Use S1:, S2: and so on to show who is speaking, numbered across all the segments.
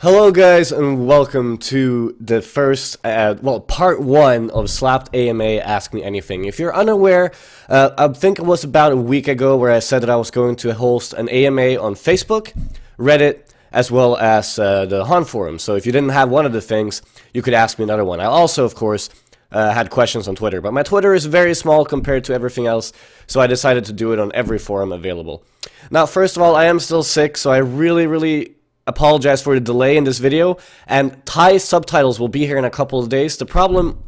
S1: Hello guys and welcome to the first, part 1 of Zlapped AMA Ask Me Anything. If you're unaware, I think it was about a week ago where I said that I was going to host an AMA on Facebook, Reddit, as well as the Han forum. So if you didn't have one of the things, you could ask me another one. I also, of course, had questions on Twitter, but my Twitter is very small compared to everything else, so I decided to do it on every forum available. Now, first of all, I am still sick, so I really apologize for the delay in this video, and Thai subtitles will be here in a couple of days. The problem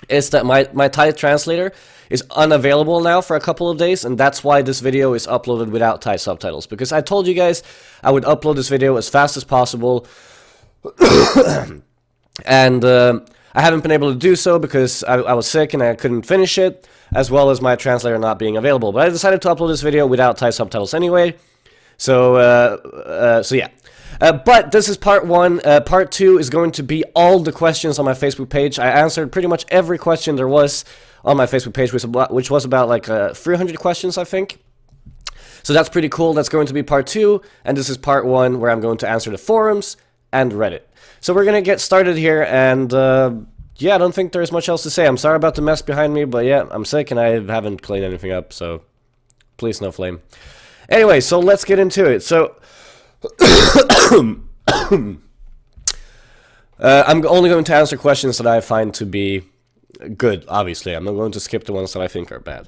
S1: is that my Thai translator is unavailable now for a couple of days, and that's why this video is uploaded without Thai subtitles, because I told you guys I would upload this video as fast as possible, and I haven't been able to do so because I was sick and I couldn't finish it, as well as my translator not being available. But I decided to upload this video without Thai subtitles anyway, so yeah. But this is part 1. Part 2 is going to be all the questions on my Facebook page. I answered pretty much every question there was on my Facebook page, which was about like 300 questions, I think. So that's pretty cool. That's going to be part 2, and this is part 1 where I'm going to answer the forums and Reddit. So we're going to get started here, and yeah, I don't think there's much else to say. I'm sorry about the mess behind me, but yeah, I'm sick and I haven't cleaned anything up, so please no flame. Anyway, so let's get into it. So I'm only going to answer questions that I find to be good, obviously. I'm not going to skip the ones that I think are bad.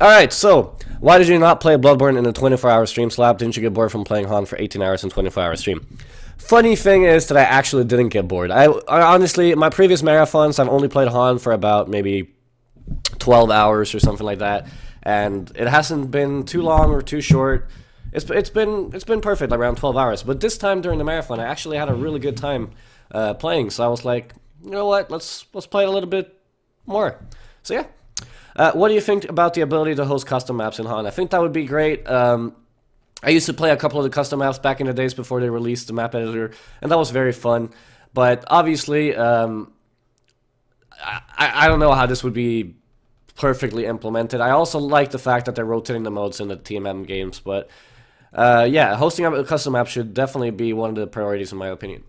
S1: Alright, so, why did you not play Bloodborne in a 24-hour stream slap? Didn't you get bored from playing Han for 18 hours in 24-hour stream? Funny thing is that I actually didn't get bored. I honestly, my previous marathons, I've only played Han for about maybe 12 hours or something like that. And it hasn't been too long or too short. It's been perfect, around 12 hours. But this time during the marathon, I actually had a really good time playing. So I was like, you know what? Let's play it a little bit more. So yeah. What do you think about the ability to host custom maps in Han? I think that would be great. I used to play a couple of the custom maps back in the days before they released the map editor, and that was very fun. But obviously, I don't know how this would be perfectly implemented. I also like the fact that they're rotating the modes in the TMM games, but yeah, hosting a custom map should definitely be one of the priorities in my opinion.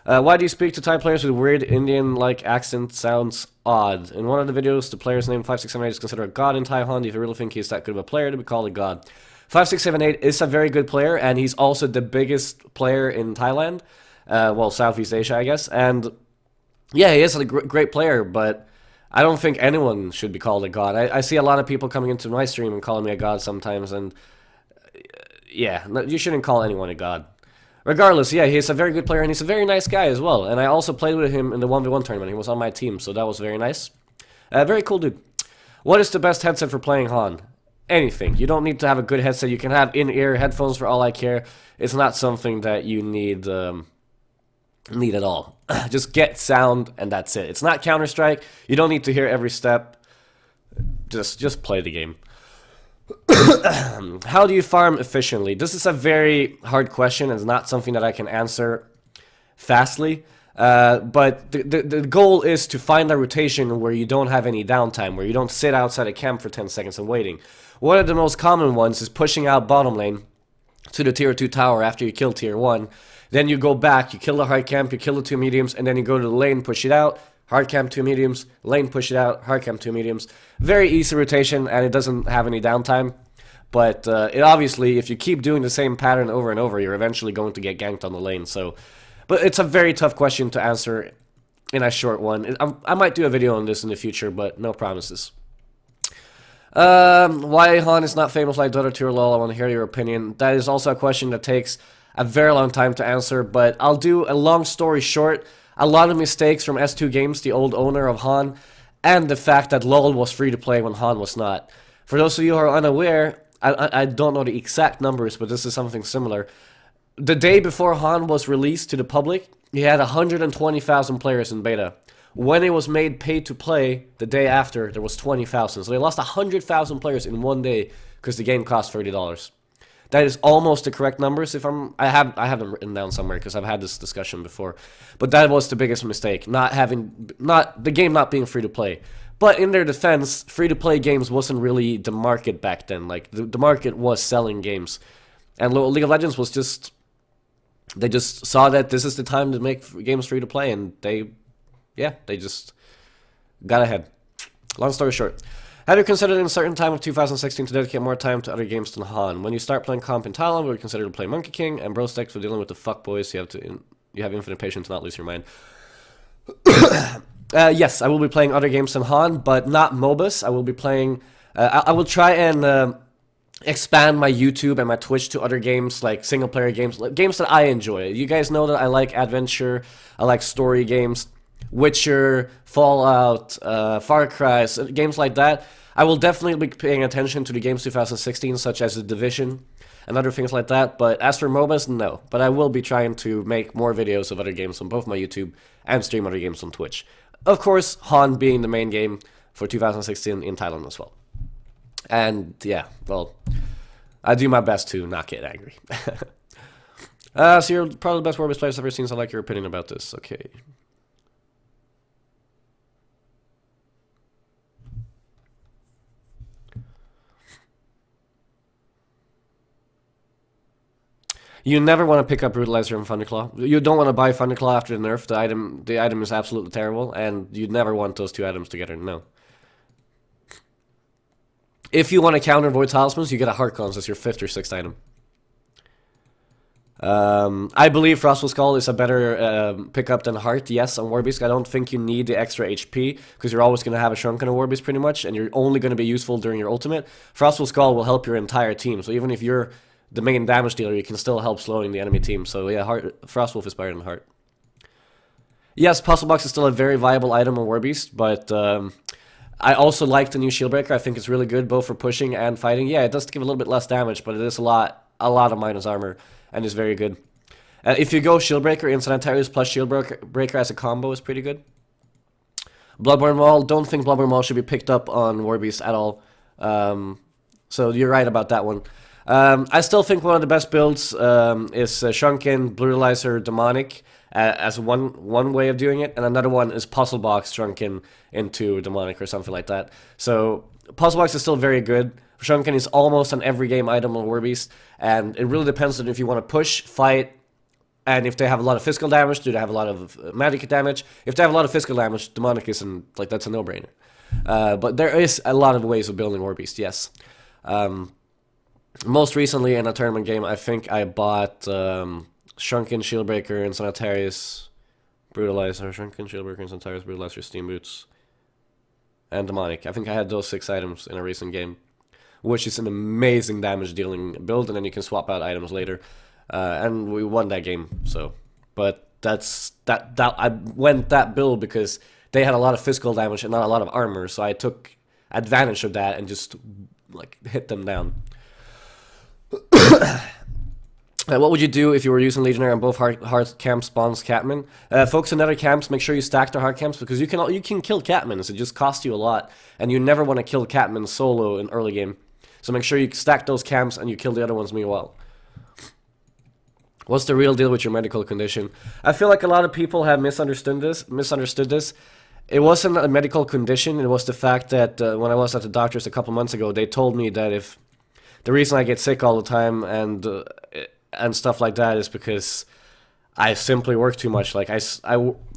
S1: Why do you speak to Thai players with weird Indian-like accent? Sounds odd. In one of the videos, the player's name 5678 is considered a god in Thai Han. Do you really think he's that good of a player to be called a god? 5678 is a very good player, and he's also the biggest player in Thailand. Well, Southeast Asia, I guess. And yeah, he is a great player, but I don't think anyone should be called a god. I see a lot of people coming into my stream and calling me a god sometimes, and yeah, you shouldn't call anyone a god. Regardless, yeah, he's a very good player, and he's a very nice guy as well. And I also played with him in the 1v1 tournament. He was on my team, so that was very nice. Very cool dude. What is the best headset for playing Han? Anything. You don't need to have a good headset. You can have in-ear headphones for all I care. It's not something that you need at all. Just get sound and that's it. It's not Counter-Strike. You don't need to hear every step. Just play the game. How do you farm efficiently? This is a very hard question, and it's not something that I can answer fastly. But the goal is to find a rotation where you don't have any downtime, where you don't sit outside a camp for 10 seconds and waiting. One of the most common ones is pushing out bottom lane to the tier 2 tower after you kill tier 1. Then you go back, you kill the hard camp, you kill the 2 mediums, and then you go to the lane, push it out, hard camp 2 mediums, lane push it out, hard camp 2 mediums. Very easy rotation, and it doesn't have any downtime. But it obviously, if you keep doing the same pattern over and over, you're eventually going to get ganked on the lane. So, but it's a very tough question to answer in a short one. I might do a video on this in the future, but no promises. Why Han is not famous like Dota 2 or LoL? I want to hear your opinion. That is also a question that takes a very long time to answer, but I'll do a long story short. A lot of mistakes from S2 Games, the old owner of Han, and the fact that LoL was free to play when Han was not. For those of you who are unaware, I don't know the exact numbers, but this is something similar. The day before Han was released to the public, he had 120,000 players in beta. When it was made pay to play, the day after, there was 20,000. So they lost 100,000 players in one day because the game cost $30. That is almost the correct numbers. If I have them written down somewhere because I've had this discussion before. But that was the biggest mistake, the game not being free to play. But in their defense, free-to-play games wasn't really the market back then. Like, the market was selling games. And League of Legends was just, they just saw that this is the time to make games free to play, and they just got ahead. Long story short, have you considered in a certain time of 2016 to dedicate more time to other games than Han? When you start playing comp in Thailand, would you consider to play Monkey King and Bro Stacks for dealing with the fuckboys? You have infinite patience to not lose your mind. Yes, I will be playing other games than Han, but not MOBAs. I will be playing. I will try and expand my YouTube and my Twitch to other games, like single player games, games that I enjoy. You guys know that I like adventure, I like story games, Witcher, Fallout, Far Cry, games like that. I will definitely be paying attention to the games 2016, such as The Division and other things like that. But as for MOBAs, no. But I will be trying to make more videos of other games on both my YouTube and stream other games on Twitch. Of course, Han being the main game for 2016 in Thailand as well. And yeah, well, I do my best to not get angry. So you're probably the best Warbeast player I've ever seen, so I like your opinion about this. Okay. You never want to pick up Brutalizer and Thunderclaw. You don't want to buy Thunderclaw after the nerf. The item is absolutely terrible, and you'd never want those two items together, no. If you want to counter Void Talismans, you get a Heart Cons as your 5th or 6th item. I believe Frostful Skull is a better pickup than Heart, yes, on Warbeast. I don't think you need the extra HP, because you're always going to have a Shrunken on Warbeast pretty much, and you're only going to be useful during your ultimate. Frostful Skull will help your entire team, so even if you're the main damage dealer, you can still help slowing the enemy team. So yeah, Frostwolf is better than Heart. Yes, Puzzle Box is still a very viable item on Warbeast, but I also like the new Shieldbreaker. I think it's really good both for pushing and fighting. Yeah, it does give a little bit less damage, but it is a lot of minus armor, and is very good. If you go Shieldbreaker, Incendiaries plus Shieldbreaker as a combo is pretty good. Bloodborne Maul, don't think Bloodborne Maul should be picked up on Warbeast at all. So you're right about that one. I still think one of the best builds is Shrunken, Brutalizer, Demonic as one way of doing it, and another one is Puzzle Box Shrunken into Demonic or something like that. So Puzzle Box is still very good. Shrunken is almost an every game item on Warbeast, and it really depends on if you want to push, fight, and if they have a lot of physical damage, do they have a lot of magic damage? If they have a lot of physical damage, Demonic isn't, like, that's a no-brainer. But there is a lot of ways of building Warbeast, yes. Most recently in a tournament game, I think I bought Shrunken, Shieldbreaker, and Sanitarius, Brutalizer, Shrunken, Shieldbreaker, and Sanitarius, Brutalizer, Steam Boots, and Demonic. I think I had those 6 items in a recent game, which is an amazing damage dealing build, and then you can swap out items later. And we won that game, so. But I went that build because they had a lot of physical damage and not a lot of armor, so I took advantage of that and just, like, hit them down. What would you do if you were using Legionnaire on both hard camp spawns Catman? Folks in other camps, make sure you stack their hard camps, because you can kill Catmans. It just costs you a lot, and you never want to kill Catman solo in early game. So make sure you stack those camps and you kill the other ones meanwhile. What's the real deal with your medical condition? I feel like a lot of people have misunderstood this. It wasn't a medical condition. It was the fact that when I was at the doctor's a couple months ago, they told me that if the reason I get sick all the time and stuff like that is because I simply work too much. Like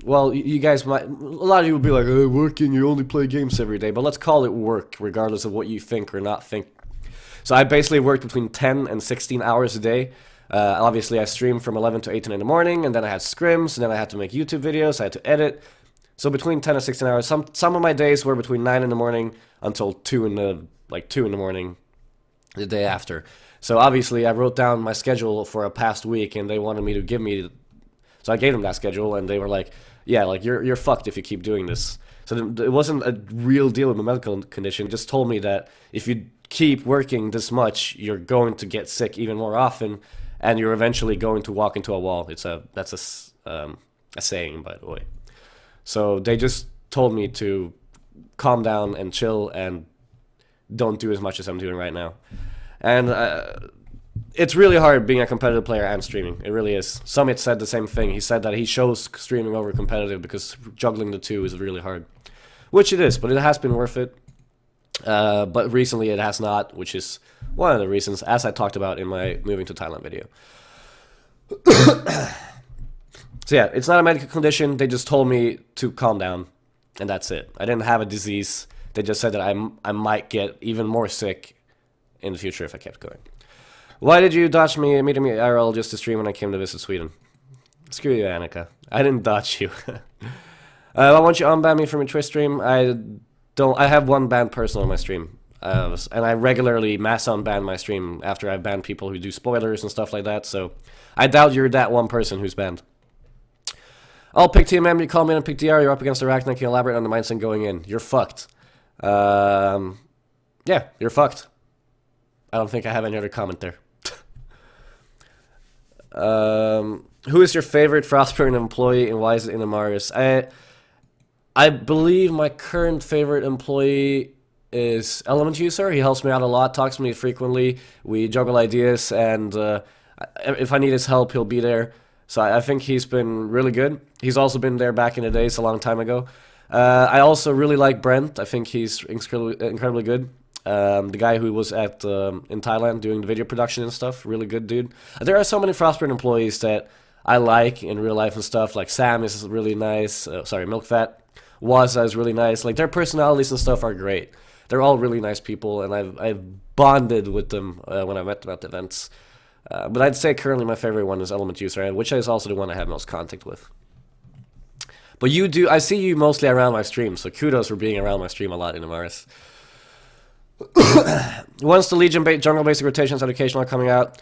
S1: well, you guys might, a lot of you would be like, oh, working, you only play games every day, but let's call it work, regardless of what you think or not think. So I basically worked between 10 and 16 hours a day. Obviously, I streamed from 11 to 18 in the morning, and then I had scrims, and then I had to make YouTube videos, I had to edit. So between 10 and 16 hours, some of my days were between 9 in the morning until 2 in the morning the day after. So obviously I wrote down my schedule for a past week, and they wanted me to give me, so I gave them that schedule, and they were like, yeah, like you're fucked if you keep doing this. So it wasn't a real deal with my medical condition. It just told me that if you keep working this much, you're going to get sick even more often, and you're eventually going to walk into a wall. That's a saying, by the way. So they just told me to calm down and chill and don't do as much as I'm doing right now. And it's really hard being a competitive player and streaming. It really is. Summit said the same thing. He said that he chose streaming over competitive because juggling the two is really hard. Which it is, but it has been worth it. But recently it has not, which is one of the reasons, as I talked about in my moving to Thailand video. So yeah, it's not a medical condition. They just told me to calm down, and that's it. I didn't have a disease. They just said that I might get even more sick in the future if I kept going. Why did you dodge me, meeting me IRL just to stream when I came to visit Sweden? Screw you, Annika. I didn't dodge you. Why won't you unban me from your Twitch stream? I have one banned person on my stream. And I regularly mass unban my stream after I've banned people who do spoilers and stuff like that, so I doubt you're that one person who's banned. I'll pick TMM, you call me and pick DR, you're up against Arachna, can you elaborate on the mindset going in? You're fucked. Yeah, you're fucked. I don't think I have any other comment there. Who is your favorite Frostburn employee and why is it Itemization? I believe my current favorite employee is Element User. He helps me out a lot, talks to me frequently. We juggle ideas, and if I need his help, he'll be there. So I think he's been really good. He's also been there back in the days, a long time ago. I also really like Brent. I think he's incredibly good. The guy who was at in Thailand doing the video production and stuff, really good dude. There are so many Frostburn employees that I like in real life and stuff. Like Sam is really nice. Milkfat. Waza is really nice. Like their personalities and stuff are great. They're all really nice people, and I've bonded with them when I met them at the events. But I'd say currently my favorite one is Element User, which is also the one I have most contact with. But I see you mostly around my stream, so kudos for being around my stream a lot in Amaris. Once the Legion Jungle Basic Rotations Educational are coming out,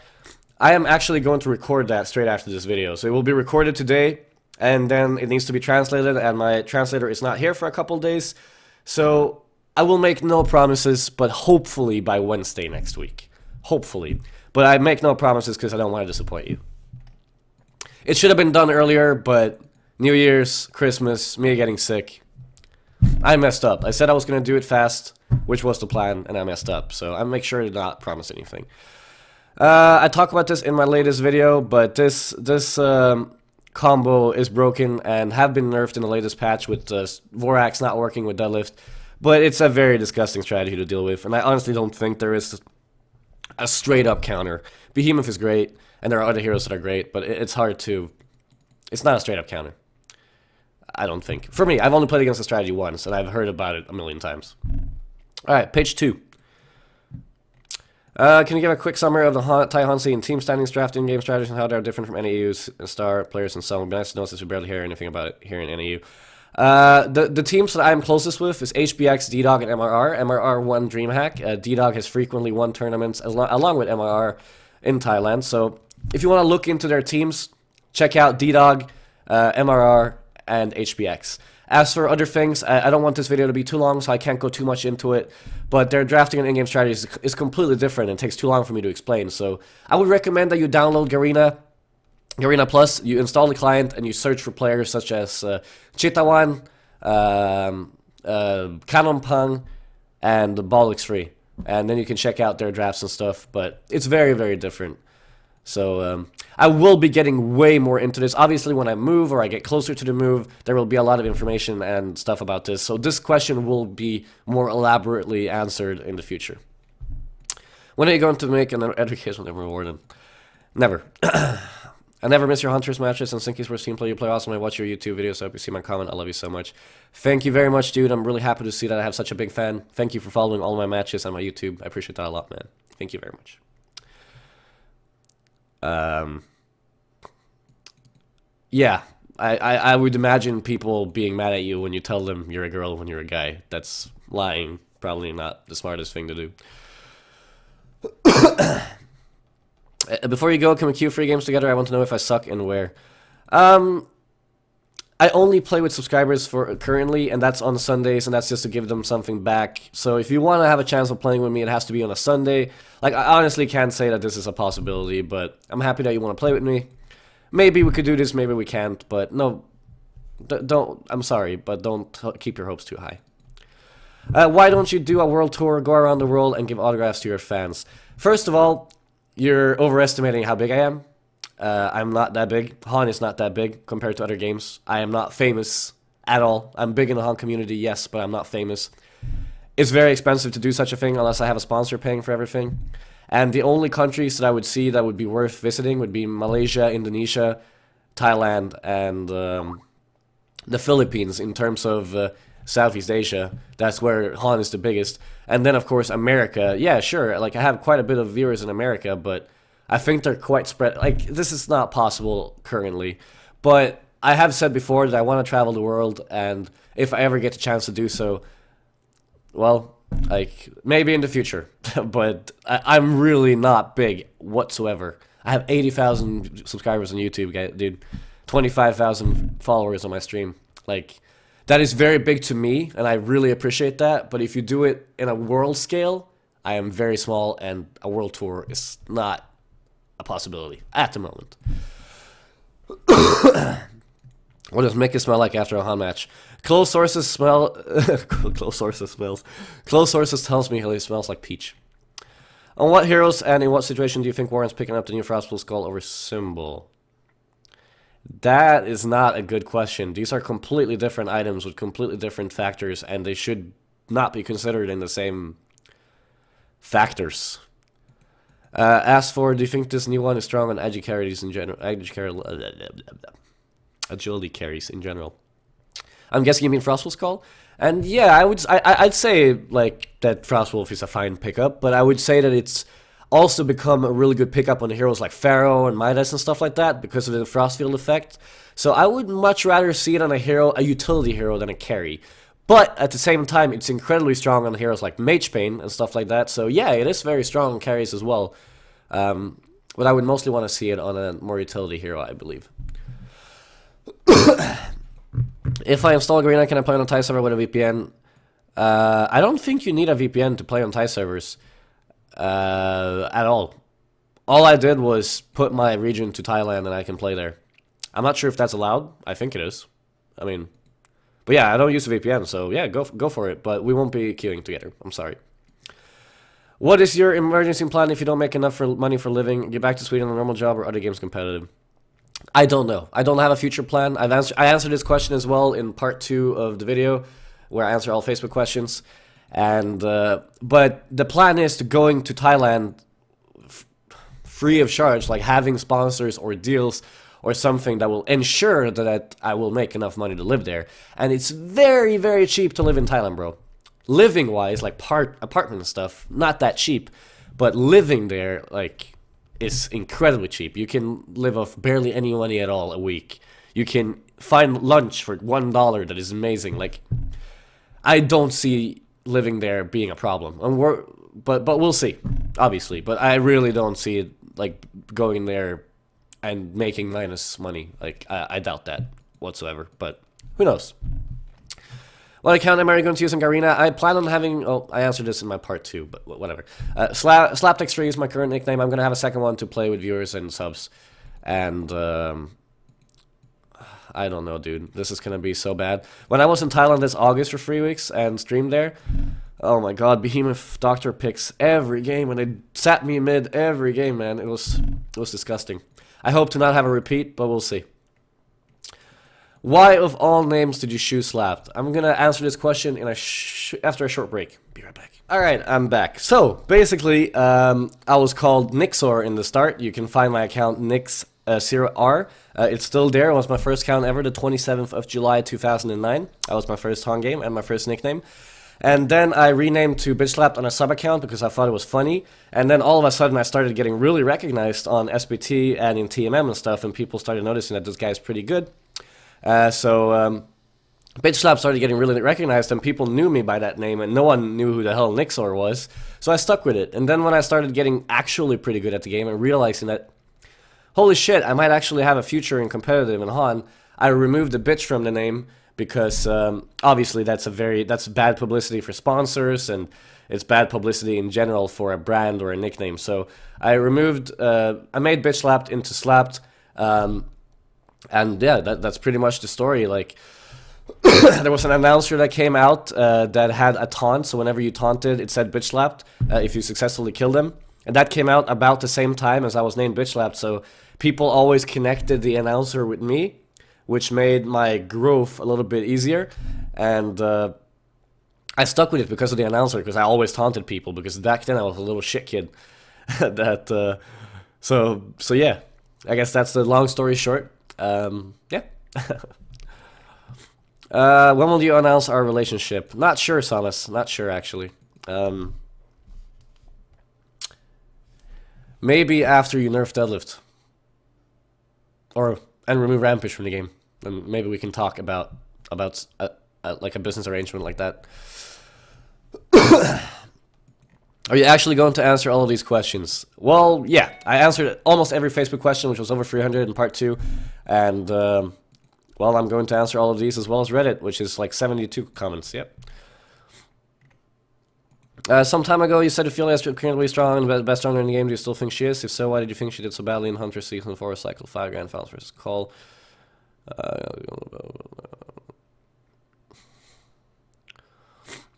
S1: I am actually going to record that straight after this video. So it will be recorded today, and then it needs to be translated, and my translator is not here for a couple days. So I will make no promises, but hopefully by Wednesday next week. Hopefully. But I make no promises because I don't want to disappoint you. It should have been done earlier, but New Year's, Christmas, me getting sick, I messed up. I said I was going to do it fast, which was the plan, and I messed up. So I make sure to not promise anything. I talk about this in my latest video, but this combo is broken and have been nerfed in the latest patch with Vorax not working with deadlift. But it's a very disgusting strategy to deal with, and I honestly don't think there is a straight-up counter. Behemoth is great, and there are other heroes that are great, but it's hard to... It's not a straight-up counter. I don't think. For me, I've only played against the strategy once, and I've heard about it a million times. Alright, page 2. Can you give a quick summary of the Thai Hansi and team standings, draft in-game strategies, and how they're different from NAU's and star players and so on? It would be nice to know since we barely hear anything about it here in NAU. The teams that I'm closest with is HBX, D-Dog, and MRR. MRR won DreamHack. D-Dog has frequently won tournaments along with MRR in Thailand. So if you want to look into their teams, check out D-Dog, MRR, and HBX. As for other things, I don't want this video to be too long, so I can't go too much into it. But their drafting and in-game strategy is completely different and takes too long for me to explain. So I would recommend that you download Garena Plus, you install the client, and you search for players such as Chitawan, Kanonpang, and Bollocks Free. And then you can check out their drafts and stuff, but it's very, very different. So I will be getting way more into this. Obviously, when I move or I get closer to the move, there will be a lot of information and stuff about this. So this question will be more elaborately answered in the future. When are you going to make an educational reward? Never. I never miss your Hunters matches and Sinky's first team play. You play awesome. I watch your YouTube videos. I hope you see my comment. I love you so much. Thank you very much, dude. I'm really happy to see that I have such a big fan. Thank you for following all my matches on my YouTube. I appreciate that a lot, man. Thank you very much. Yeah, I would imagine people being mad at you when you tell them you're a girl when you're a guy. That's lying. Probably not the smartest thing to do. Before you go, can we queue free games together? I want to know if I suck and where. I only play with subscribers for currently, and that's on Sundays, and that's just to give them something back. So if you want to have a chance of playing with me, it has to be on a Sunday. Like, I honestly can't say that this is a possibility, but I'm happy that you want to play with me. Maybe we could do this, maybe we can't, but no, don't, I'm sorry, but don't keep your hopes too high. Why don't you do a world tour, go around the world, and give autographs to your fans? First of all, you're overestimating how big I am. I'm not that big. Han is not that big compared to other games. I am not famous at all. I'm big in the Han community, yes, but I'm not famous. it's very expensive to do such a thing unless I have a sponsor paying for everything. And the only countries that I would see that would be worth visiting would be Malaysia, Indonesia, Thailand, and the Philippines in terms of Southeast Asia. That's where Han is the biggest. And then, of course, America. Yeah, sure, like I have quite a bit of viewers in America, but I think they're quite spread. Like, this is not possible currently. But I have said before that I want to travel the world, and if I ever get the chance to do so, well, like, maybe in the future. But I'm really not big whatsoever. I have 80,000 subscribers on YouTube, dude. 25,000 followers on my stream. Like, that is very big to me, and I really appreciate that. But if you do it in a world scale, I am very small, and a world tour is not a possibility at the moment. What does Mickey smell like after a Han match? Close sources smell. Close sources tells me he smells like peach. On what heroes and in what situation do you think Warren's picking up the new Frostful Skull over Symbol? That is not a good question. These are completely different items with completely different factors, and they should not be considered in the same factors. As for, do you think this new one is strong on agility carries in general? Agility carries in general. I'm guessing you mean Frostwolf's Call? And yeah, I'd say like that Frostwolf is a fine pickup, but I would say that it's also become a really good pickup on the heroes like Pharaoh and Midas and stuff like that because of the Frostfield effect. So I would much rather see it on a utility hero than a carry. But at the same time, it's incredibly strong on heroes like Magebane and stuff like that. So yeah, it is very strong on carries as well. But I would mostly want to see it on a more utility hero, I believe. If I install Garena, can I play on a Thai server with a VPN? I don't think you need a VPN to play on Thai servers at all. All I did was put my region to Thailand and I can play there. I'm not sure if that's allowed. I think it is. I mean, but yeah, I don't use a VPN, so yeah, go for it. But we won't be queuing together. I'm sorry. What is your emergency plan if you don't make enough money for living? Get back to Sweden on a normal job or other games competitive? I don't know. I don't have a future plan. I answered this question as well in part 2 of the video, where I answer all Facebook questions. And but the plan is to going to Thailand free of charge, like having sponsors or deals or something that will ensure that I will make enough money to live there. And it's very, very cheap to live in Thailand, bro. Living wise, like apartment and stuff, not that cheap, but living there, like, is incredibly cheap. You can live off barely any money at all a week. You can find lunch for $1 that is amazing. Like, I don't see living there being a problem. And but we'll see, obviously. But I really don't see it like going there and making minus money. Like, I doubt that whatsoever. But who knows? What account am I going to use in Garena? I plan on having... Oh, I answered this in my part 2, but whatever. Zlapped X3 is my current nickname. I'm going to have a second one to play with viewers and subs. And, I don't know, dude. This is going to be so bad. When I was in Thailand this August for 3 weeks and streamed there, oh my god, Behemoth Doctor picks every game. And they sat me mid every game, man. It was disgusting. I hope to not have a repeat, but we'll see. Why, of all names, did you choose Zlapped? I'm going to answer this question in after a short break. Be right back. Alright, I'm back. So, basically, I was called Nixor in the start. You can find my account, Nix0R. It's still there. It was my first account ever, the 27th of July, 2009. That was my first Han game and my first nickname. And then I renamed to Bitchlapped on a sub-account because I thought it was funny. And then all of a sudden I started getting really recognized on SBT and in TMM and stuff, and people started noticing that this guy's pretty good. So Bitchlapped started getting really recognized, and people knew me by that name, and no one knew who the hell Nixor was. So I stuck with it. And then when I started getting actually pretty good at the game and realizing that, holy shit, I might actually have a future in competitive and Han, I removed the bitch from the name because obviously that's bad publicity for sponsors, and it's bad publicity in general for a brand or a nickname. So I made Bitchlapped into Zlapped. And yeah, that's pretty much the story. Like, there was an announcer that came out that had a taunt, so whenever you taunted, it said Bitchlapped if you successfully killed them. And that came out about the same time as I was named Bitchlapped, so people always connected the announcer with me, which made my growth a little bit easier. And I stuck with it because of the announcer, because I always taunted people, because back then I was a little shit kid. that so yeah, I guess that's the long story short. Yeah. When will you announce our relationship? Not sure, Samus. Not sure, actually. Maybe after you nerf deadlift, and remove rampage from the game, then maybe we can talk about like a business arrangement like that. Are you actually going to answer all of these questions? Well, yeah, I answered almost every Facebook question, which was over 300 in part 2, and well, I'm going to answer all of these as well as Reddit, which is like 72 comments. Yep. Some time ago, you said Ophelia is currently strong and the best stronger in the game. Do you still think she is? If so, why did you think she did so badly in Hunter Season 4, Cycle 5, Grand Finals versus Call?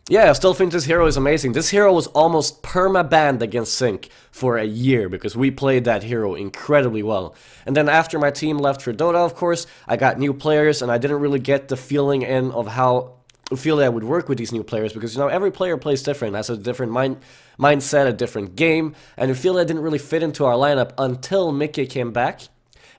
S1: Yeah, I still think this hero is amazing. This hero was almost perma-banned against Sync for a year because we played that hero incredibly well. And then after my team left for Dota, of course, I got new players and I didn't really get the feeling in of how Ophelia would work with these new players because, you know, every player plays different, has a different mindset, a different game, and Ophelia didn't really fit into our lineup until Mickey came back.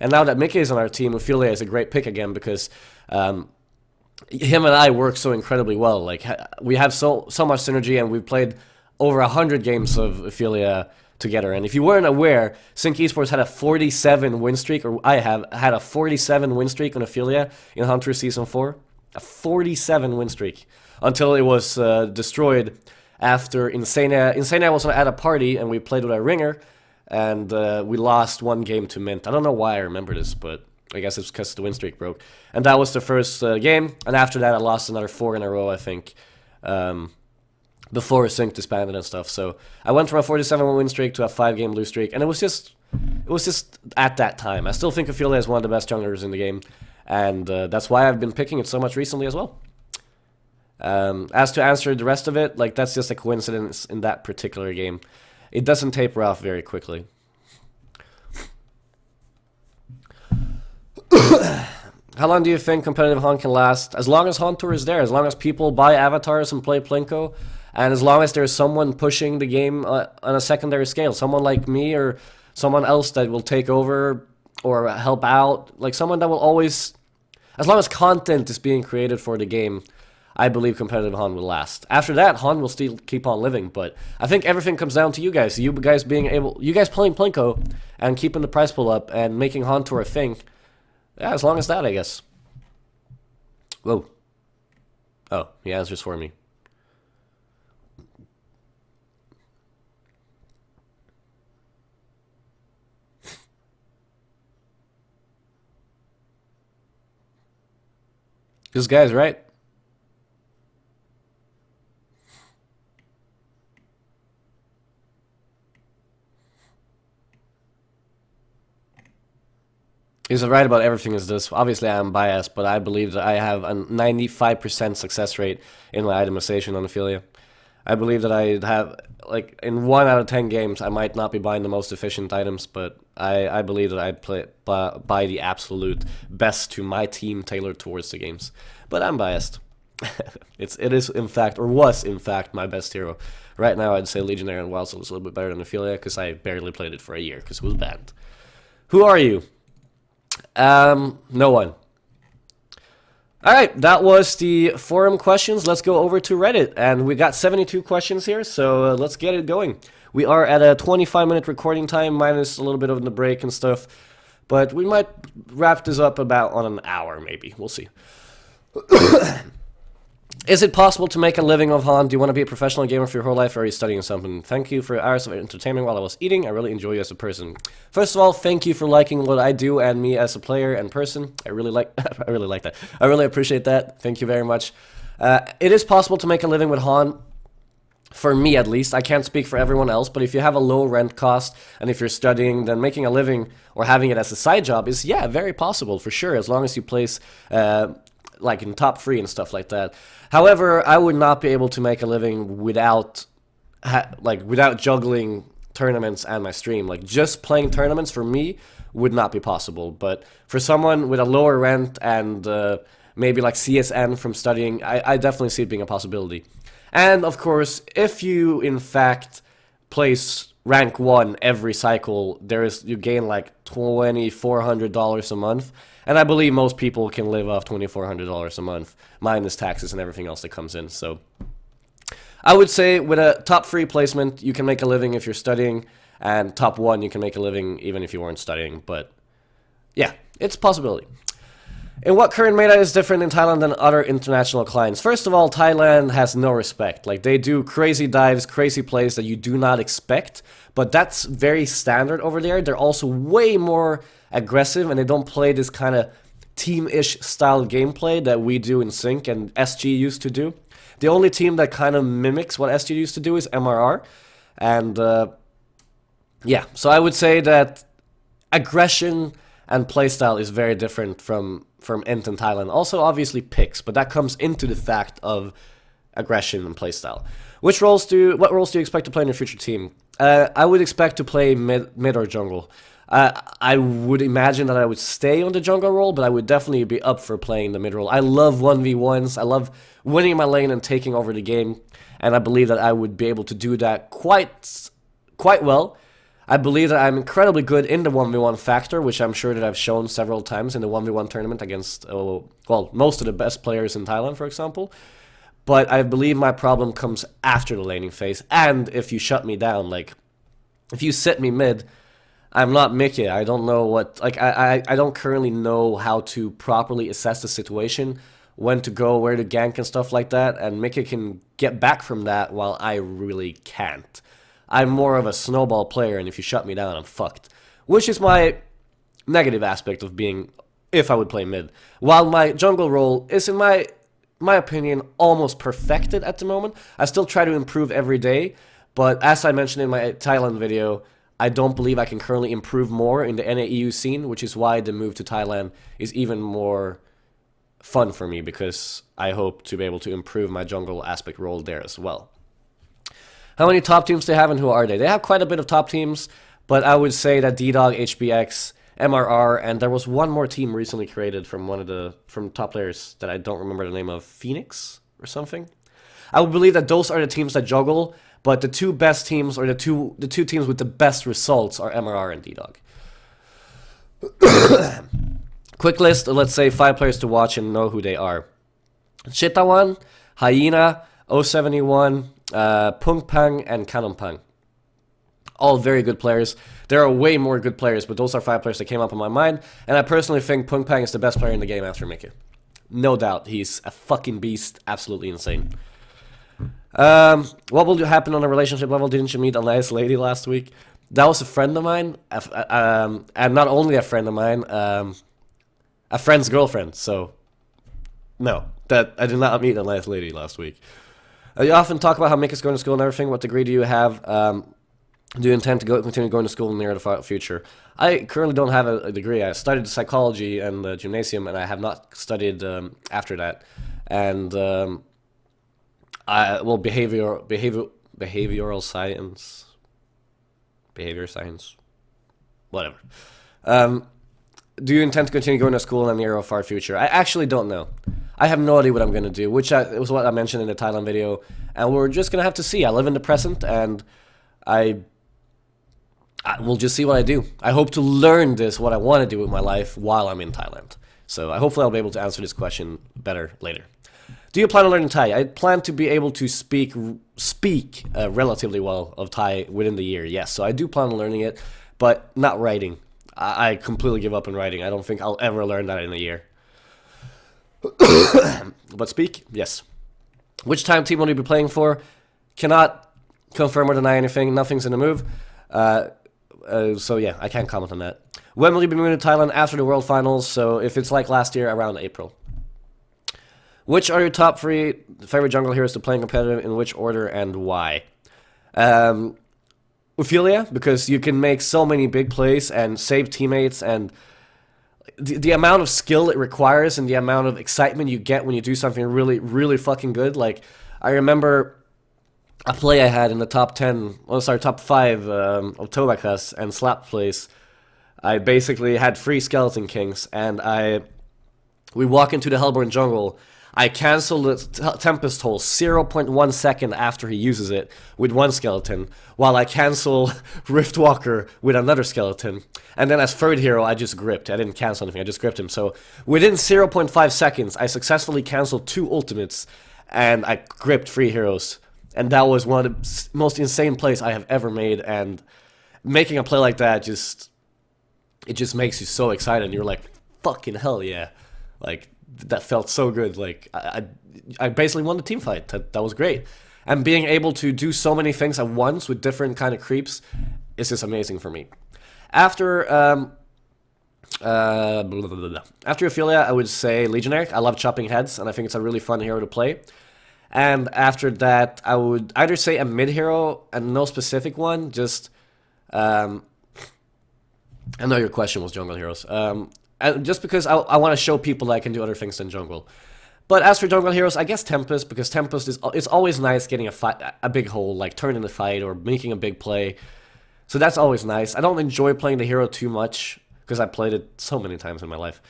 S1: And now that Mickey is on our team, Ophelia is a great pick again because him and I work so incredibly well. Like, we have so much synergy, and we've played over 100 games of Ophelia together. And if you weren't aware, Sync Esports had a 47 win streak, or I have had a 47 win streak on Ophelia in Hunter Season 4. A 47 win streak until it was destroyed after Insania was at a party and we played with a ringer and we lost one game to Mint. I don't know why I remember this, but I guess it's because the win streak broke. And that was the first game, and after that I lost another 4 in a row, I think, before Sync disbanded and stuff. So I went from a 47 win streak to a 5-game lose streak, and it was just at that time. I still think Ophelia is one of the best junglers in the game. And that's why I've been picking it so much recently as well. As to answer the rest of it, like, that's just a coincidence in that particular game. It doesn't taper off very quickly. How long do you think competitive Haunt can last? As long as Haunt Tour is there, as long as people buy avatars and play Plinko, and as long as there's someone pushing the game on a secondary scale, someone like me or someone else that will take over or help out, like someone that will always, as long as content is being created for the game, I believe competitive Han will last. After that, Han will still keep on living, but I think everything comes down to you guys. You guys playing Plinko and keeping the prize pool up and making Han Tour a thing. Yeah, as long as that, I guess. Whoa. Oh, he answers for me. This guy's right. He's right about everything is this. Obviously, I'm biased, but I believe that I have a 95% success rate in my itemization on Ophelia. I believe that I have, like, in 1 out of 10 games, I might not be buying the most efficient items, but I believe that I buy the absolute best to my team tailored towards the games. But I'm biased. It is, in fact, or was, in fact, my best hero. Right now, I'd say Legionnaire and Wild Soul is a little bit better than Ophelia, because I barely played it for a year, because it was banned. Who are you? No one. Alright, that was the forum questions. Let's go over to Reddit, and we got 72 questions here, so let's get it going. We are at a 25-minute recording time, minus a little bit of the break and stuff, but we might wrap this up about on an hour, maybe. We'll see. Is it possible to make a living of Han? Do you want to be a professional gamer for your whole life, or are you studying something? Thank you for hours of entertainment while I was eating. I really enjoy you as a person. First of all, thank you for liking what I do and me as a player and person. I really like that. I really appreciate that. Thank you very much. It is possible to make a living with Han. For me, at least. I can't speak for everyone else, but if you have a low rent cost and if you're studying, then making a living or having it as a side job is, yeah, very possible for sure, as long as you place like in top 3 and stuff like that. However, I would not be able to make a living without juggling tournaments and my stream. Like, just playing tournaments for me would not be possible. But for someone with a lower rent and maybe like CSN from studying, I definitely see it being a possibility. And of course, if you in fact place rank 1 every cycle, you gain like $2,400 a month. And I believe most people can live off $2,400 a month, minus taxes and everything else that comes in. So I would say with a top 3 placement, you can make a living if you're studying, and top 1, you can make a living even if you weren't studying. But yeah, it's a possibility. And what current meta is different in Thailand than other international clients? First of all, Thailand has no respect. Like, they do crazy dives, crazy plays that you do not expect, but that's very standard over there. They're also way more aggressive, and they don't play this kind of team-ish style gameplay that we do in Sync and SG used to do. The only team that kind of mimics what SG used to do is MRR. And yeah, so I would say that aggression and playstyle is very different from Int and Thailand. Also, obviously, picks, but that comes into the fact of aggression and playstyle. What roles do you expect to play in your future team? I would expect to play mid or jungle. I would imagine that I would stay on the jungle role, but I would definitely be up for playing the mid role. I love 1v1s. I love winning my lane and taking over the game, and I believe that I would be able to do that quite well. I believe that I'm incredibly good in the 1v1 factor, which I'm sure that I've shown several times in the 1v1 tournament against, well, most of the best players in Thailand, for example. But I believe my problem comes after the laning phase, and if you shut me down, like, if you sit me mid, I'm not Mickey. I don't know what, like, I don't currently know how to properly assess the situation, when to go, where to gank and stuff like that, and Mickey can get back from that while I really can't. I'm more of a snowball player, and if you shut me down, I'm fucked. Which is my negative aspect of being, if I would play mid. While my jungle role is, in my opinion, almost perfected at the moment. I still try to improve every day, but as I mentioned in my Thailand video, I don't believe I can currently improve more in the NAEU scene, which is why the move to Thailand is even more fun for me, because I hope to be able to improve my jungle aspect role there as well. How many top teams do they have, and who are they? They have quite a bit of top teams, but I would say that D-Dog, HBX, MRR, and there was one more team recently created from top players that I don't remember the name of, Phoenix or something. I would believe that those are the teams that juggle, but the two best teams, or the two teams with the best results, are MRR and D-Dog. Quick list, let's say 5 players to watch and know who they are. Chitawan, Hyena, 071, Pungpang, and Kanompang. All very good players. There are way more good players, but those are 5 players that came up in my mind, and I personally think Pungpang is the best player in the game after Mickey. No doubt, he's a fucking beast, absolutely insane. What will happen on a relationship level? Didn't you meet a nice lady last week? That was a friend of mine, and not only a friend of mine, a friend's girlfriend, so no, that I did not meet a nice lady last week. You often talk about how Mick is going to school and everything. What degree do you have? Do you intend to continue going to school in the near future? I currently don't have a degree. I studied psychology and the gymnasium, and I have not studied after that. And behavioral science, whatever. Do you intend to continue going to school in the near or far future? I actually don't know. I have no idea what I'm going to do, which was what I mentioned in the Thailand video, and we're just going to have to see. I live in the present, and I will just see what I do. I hope to learn what I want to do with my life while I'm in Thailand. So hopefully I'll be able to answer this question better later. Do you plan on learning Thai? I plan to be able to speak relatively well of Thai within the year, yes. So I do plan on learning it, but not writing. I completely give up on writing. I don't think I'll ever learn that in a year. But speak, yes. Which time team will you be playing for? Cannot confirm or deny anything. Nothing's in the move. So yeah, I can't comment on that. When will you be moving to Thailand? After the World Finals. So if it's like last year, around April. Which are your top 3 favorite jungle heroes to play in competitive? In which order and why? Ophelia, because you can make so many big plays and save teammates, and the amount of skill it requires and the amount of excitement you get when you do something really, really fucking good. Like, I remember a play I had in the top 5 of Tobakas and Zlapped plays. I basically had 3 Skeleton Kings, and we walk into the Hellborn jungle. I cancel the Tempest Hole 0.1 second after he uses it with one skeleton, while I cancel Riftwalker with another skeleton. And then as third hero, I just gripped. I didn't cancel anything, I just gripped him. So within 0.5 seconds, I successfully canceled 2 ultimates, and I gripped 3 heroes. And that was one of the most insane plays I have ever made, and making a play like that it just makes you so excited. You're like, fucking hell yeah. Like, that felt so good. Like, I basically won the team fight. That was great. And being able to do so many things at once with different kind of creeps is just amazing for me. After Ailia, I would say Legionary. I love chopping heads, and I think it's a really fun hero to play. And after that, I would either say a mid hero, and no specific one, just... I know your question was jungle heroes. And just because I want to show people that I can do other things than jungle. But as for jungle heroes, I guess Tempest, because Tempest it's always nice getting a big hole, like turning the fight or making a big play. So that's always nice. I don't enjoy playing the hero too much, because I played it so many times in my life.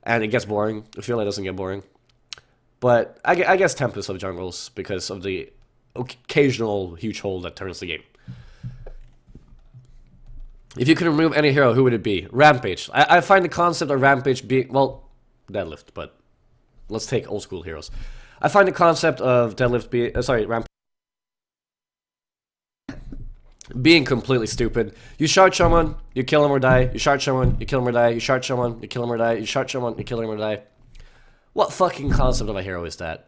S1: And it gets boring. I feel like it doesn't get boring. But I guess Tempest of jungles, because of the occasional huge hole that turns the game. If you could remove any hero, who would it be? Rampage. I find the concept of Rampage being... Well, Deadlift, but... Let's take old school heroes. I find the concept of Deadlift Rampage... being completely stupid. You shard someone, you kill him or die. You shard someone, you kill him or die. You shard someone, you kill him or die. You shard someone, you kill him or die. What fucking concept of a hero is that?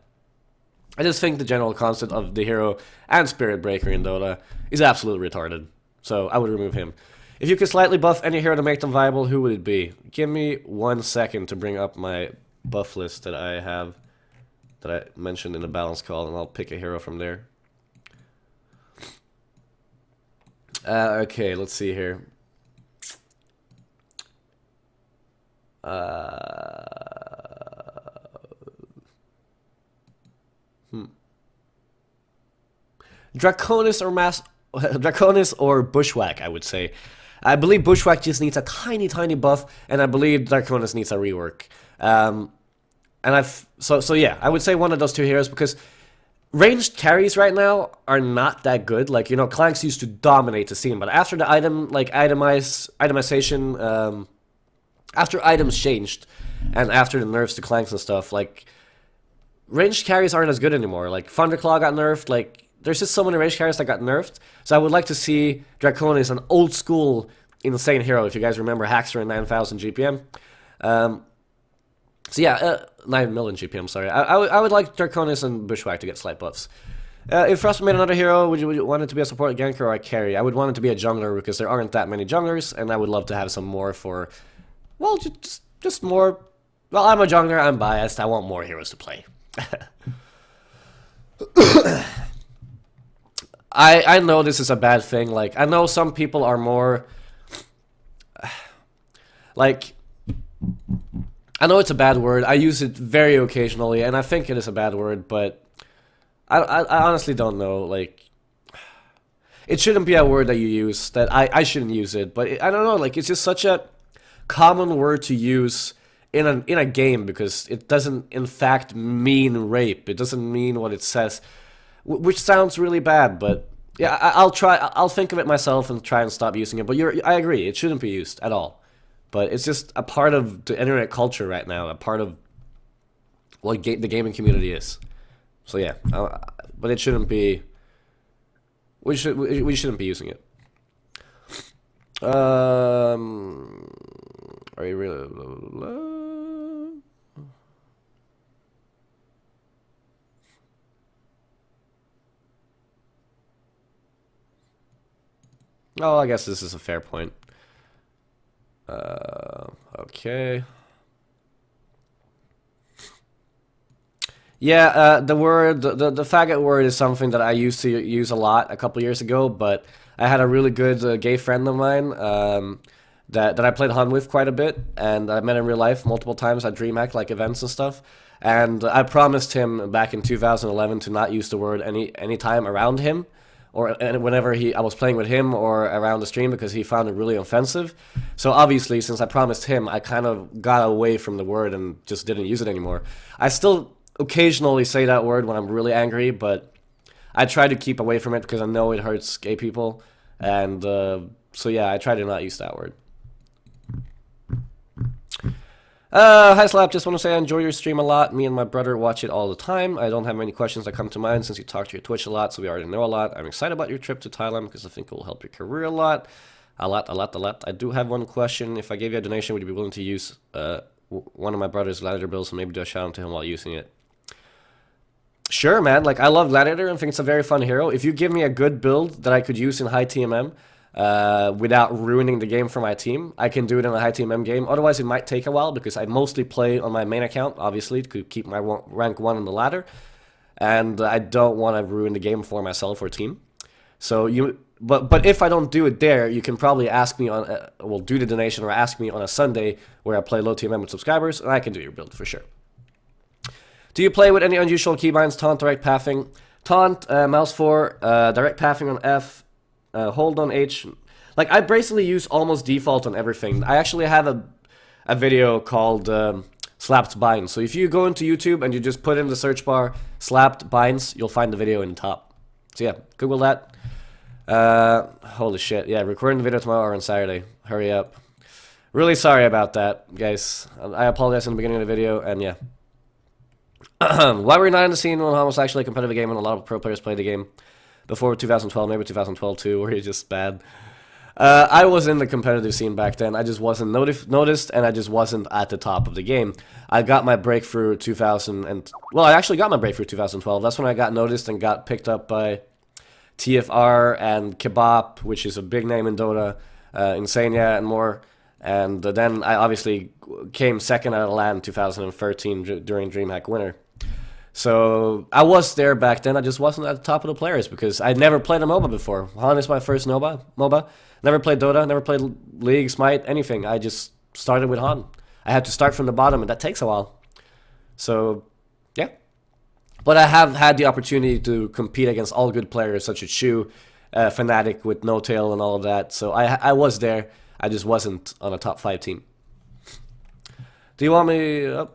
S1: I just think the general concept of the hero and Spirit Breaker in Dota is absolutely retarded. So I would remove him. If you could slightly buff any hero to make them viable, who would it be? Give me 1 second to bring up my buff list that I have, that I mentioned in the balance call, and I'll pick a hero from there. Okay, let's see here. Draconis or Bushwhack, I would say. I believe Bushwhack just needs a tiny buff, and I believe Draconis needs a rework. So yeah, I would say one of those 2 heroes, because ranged carries right now are not that good. Like, you know, Clanks used to dominate the scene, but after the itemization, after items changed, and after the nerfs to Clanks and stuff, like, ranged carries aren't as good anymore. Like, Thunderclaw got nerfed, like, there's just so many ranged carries that got nerfed. So I would like to see Draconis, an old school insane hero, if you guys remember Haxor and 9,000 GPM. So yeah, 9 million GPM, sorry. I would like Draconis and Bushwhack to get slight buffs. If Frost made another hero, would you want it to be a support ganker or a carry? I would want it to be a jungler, because there aren't that many junglers, and I would love to have some more for, well, just more. Well, I'm a jungler, I'm biased, I want more heroes to play. I know this is a bad thing. Like, I know some people are more... Like... I know it's a bad word. I use it very occasionally, and I think it is a bad word, but... I honestly don't know. Like... It shouldn't be a word that you use. That I shouldn't use it, but I don't know. Like, it's just such a common word to use in a game, because it doesn't, in fact, mean rape. It doesn't mean what it says. Which sounds really bad, but yeah, I'll think of it myself and try and stop using it. But I agree, it shouldn't be used at all. But it's just a part of the internet culture right now, a part of what the gaming community is. So yeah, but it shouldn't be. We shouldn't be using it. Are you really? Oh, I guess this is a fair point. Okay. Yeah, the faggot word is something that I used to use a lot a couple years ago, but I had a really good gay friend of mine that I played Hun with quite a bit, and I met in real life multiple times at DreamHack, like events and stuff. And I promised him back in 2011 to not use the word any time around him, or whenever I was playing with him or around the stream, because he found it really offensive. So obviously, since I promised him, I kind of got away from the word and just didn't use it anymore. I still occasionally say that word when I'm really angry, but I try to keep away from it because I know it hurts gay people. And so yeah, I try to not use that word. Hi Slap, just want to say I enjoy your stream a lot. Me and my brother watch it all the time. I don't have many questions that come to mind since you talk to your Twitch a lot, so we already know a lot. I'm excited about your trip to Thailand because I think it will help your career a lot. A lot. I do have one question. If I gave you a donation, would you be willing to use one of my brother's Gladiator builds and maybe do a shout out to him while using it? Sure, man. Like, I love Gladiator and think it's a very fun hero. If you give me a good build that I could use in high TMM without ruining the game for my team, I can do it in a high TMM game. Otherwise, it might take a while because I mostly play on my main account, obviously, to keep my rank 1 on the ladder. And I don't want to ruin the game for myself or team. So But if I don't do it there, you can probably ask me on, well, do the donation or ask me on a Sunday where I play low TMM with subscribers, and I can do your build for sure. Do you play with any unusual keybinds, taunt, direct pathing? Taunt, mouse 4, direct pathing on F, hold on H. Like, I basically use almost default on everything. I actually have a video called Zlapped binds. So if you go into YouTube and you just put in the search bar Zlapped binds, you'll find the video in the top. So yeah, Google that. Holy shit, yeah, recording the video tomorrow or on Saturday. Hurry up. Really sorry about that, guys. I apologize in the beginning of the video, and yeah. Why were you not in the scene when HoN was actually a competitive game and a lot of pro players played the game? Before 2012, maybe 2012 too, where you're just bad. I was in the competitive scene back then. I just wasn't noticed, and I just wasn't at the top of the game. I got my breakthrough well, I actually got my breakthrough 2012. That's when I got noticed and got picked up by TFR and Kebab, which is a big name in Dota, Insania and more. And then I obviously came second out of LAN 2013 during DreamHack Winter. So I was there back then. I just wasn't at the top of the players because I'd never played a MOBA before. HoN is my first MOBA. Never played Dota, never played League, Smite, anything. I just started with HoN. I had to start from the bottom, and that takes a while. So, yeah. But I have had the opportunity to compete against all good players such as Shu, Fnatic with No Tail and all of that. So I was there. I just wasn't on a top 5 team. Do you want me...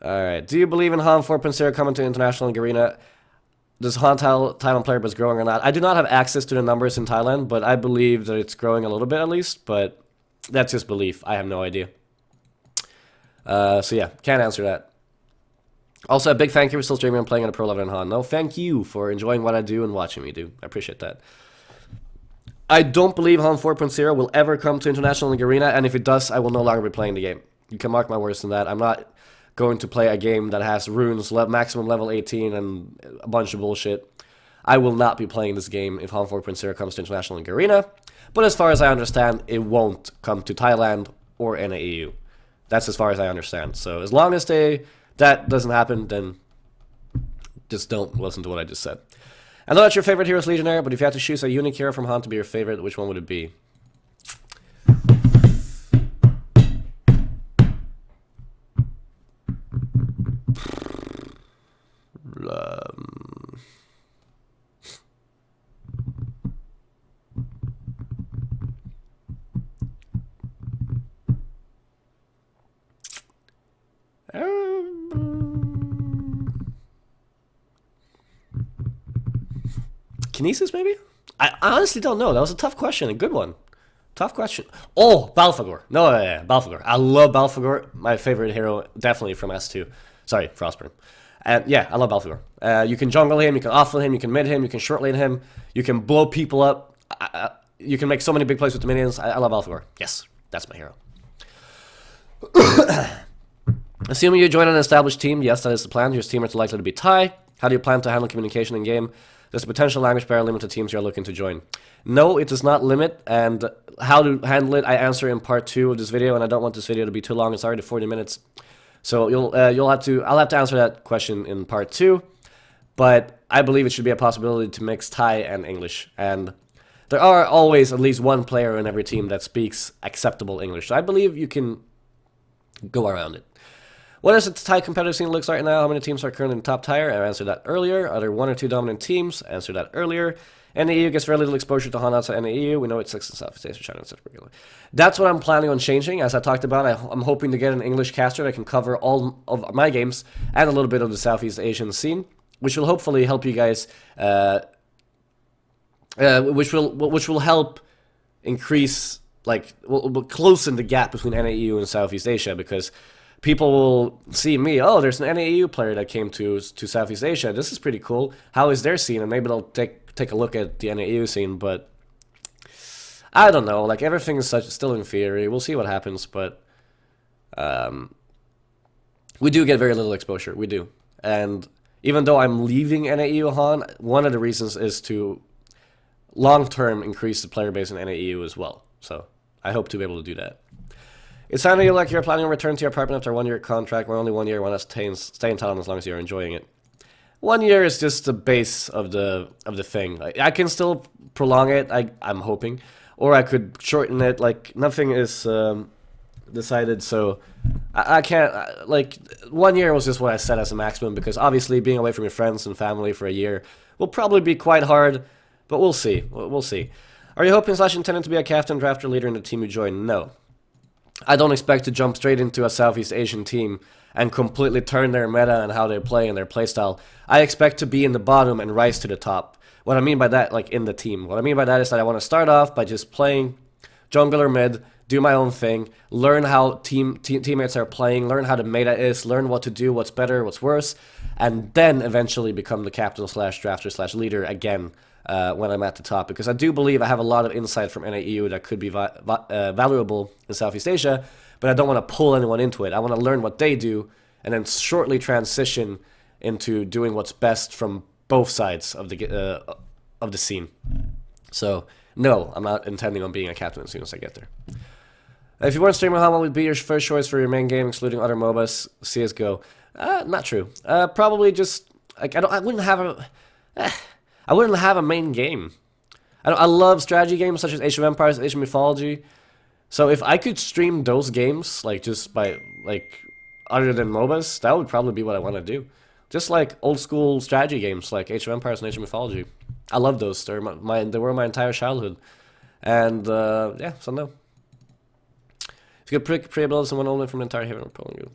S1: Alright, do you believe in HoN 4.0 coming to International Arena? Does HoN Thailand player base growing or not? I do not have access to the numbers in Thailand, but I believe that it's growing a little bit at least, but that's just belief. I have no idea. So yeah, can't answer that. Also, a big thank you for still streaming and playing at a pro level in HoN. No, thank you for enjoying what I do and watching me do. I appreciate that. I don't believe HoN 4.0 will ever come to International League Arena, and if it does, I will no longer be playing the game. You can mark my words on that. I'm not going to play a game that has runes, maximum level 18, and a bunch of bullshit. I will not be playing this game if HoN 4.0 comes to International League Arena, but as far as I understand, it won't come to Thailand or NAEU. That's as far as I understand. So as long as that doesn't happen, then just don't listen to what I just said. I know that's your favorite Heroes Legionnaire, but if you had to choose a unique hero from HoN to be your favorite, which one would it be? Kinesis, maybe? I honestly don't know. That was a tough question. A good one. Tough question. Oh, Balfagor. No, yeah, Balfagor. I love Balfagor. My favorite hero, definitely from S2. Sorry, Frostburn. And yeah, I love Balfagor. You can jungle him, you can offlane him, you can mid him, you can short lane him, you can blow people up. You can make so many big plays with the minions. I love Balfagor. Yes, that's my hero. Assuming you join an established team, yes, that is the plan. Your teammates are likely to be Thai. How do you plan to handle communication in game? Does the potential language barrier limit the teams you are looking to join? No, it does not limit, and how to handle it, I answer in part 2 of this video, and I don't want this video to be too long. It's already 40 minutes. So I'll have to answer that question in part 2, but I believe it should be a possibility to mix Thai and English, and there are always at least one player in every team that speaks acceptable English, so I believe you can go around it. What does the Thai competitive scene looks right now? How many teams are currently in the top tier? I answered that earlier. Are there 1 or 2 dominant teams? I answered that earlier. NAEU gets very little exposure to Han outside NAEU. We know it's 6 in Southeast Asia, China, and such regular. That's what I'm planning on changing. As I talked about, I'm hoping to get an English caster that can cover all of my games and a little bit of the Southeast Asian scene, which will hopefully help you guys, which will help increase, like, will closen the gap between NAEU and Southeast Asia, because people will see me, oh, there's an NAEU player that came to Southeast Asia. This is pretty cool. How is their scene? And maybe they'll take a look at the NAEU scene, but I don't know. Like, everything is still in theory. We'll see what happens, but we do get very little exposure. We do. And even though I'm leaving NAEU Han, one of the reasons is to long-term increase the player base in NAEU as well. So I hope to be able to do that. It sounded like you're planning on return to your apartment after a 1-year contract. We're only 1 year. Why not stay in Thailand as long as you're enjoying it? 1 year is just the base of the thing. I can still prolong it. I'm hoping, or I could shorten it. Like, nothing is decided, so I can't. Like, 1 year was just what I set as a maximum, because obviously being away from your friends and family for a year will probably be quite hard. But we'll see. We'll see. Are you hoping / intending to be a captain, drafter, leader in the team you join? No. I don't expect to jump straight into a Southeast Asian team and completely turn their meta and how they play and their playstyle. I expect to be in the bottom and rise to the top. What I mean by that, like, in the team. What I mean by that is that I want to start off by just playing jungle or mid, do my own thing, learn how teammates are playing, learn how the meta is, learn what to do, what's better, what's worse, and then eventually become the captain / drafter / leader again when I'm at the top. Because I do believe I have a lot of insight from NAEU that could be valuable in Southeast Asia, but I don't want to pull anyone into it. I want to learn what they do and then shortly transition into doing what's best from both sides of the scene. So, no, I'm not intending on being a captain as soon as I get there. If you weren't streaming, how would be your first choice for your main game, excluding other MOBAs? CSGO. Not true. Probably just, like, I wouldn't have a main game. I love strategy games such as Age of Empires, Age of Mythology. So if I could stream those games, like, just by, like, other than MOBAs, that would probably be what I want to do. Just like old school strategy games like Age of Empires and Age of Mythology. I love those. They were my entire childhood. And, yeah, so no. If you could pre-build someone only from the entire Haven of Poland,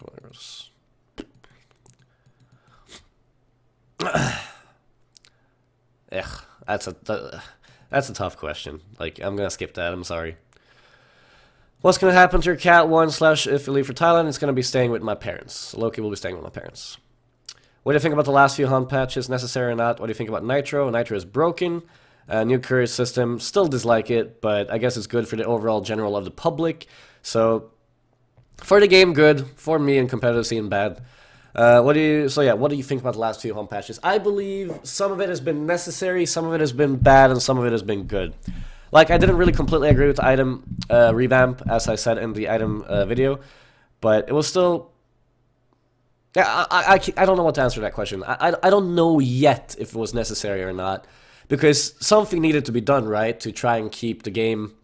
S1: that's a tough question. Like, I'm gonna skip that. I'm sorry. What's gonna happen to your cat? If you leave for Thailand, it's gonna be staying with my parents. Loki will be staying with my parents. What do you think about the last few hunt patches? Necessary or not? What do you think about Nitro? Nitro is broken. New courier system. Still dislike it, but I guess it's good for the overall general of the public. So, for the game, good. For me in competitive scene, bad. What do you think about the last few home patches? I believe some of it has been necessary, some of it has been bad, and some of it has been good. Like, I didn't really completely agree with the item revamp, as I said in the item video, but it was still... Yeah, I don't know what to answer that question. I don't know yet if it was necessary or not, because something needed to be done, right, to try and keep the game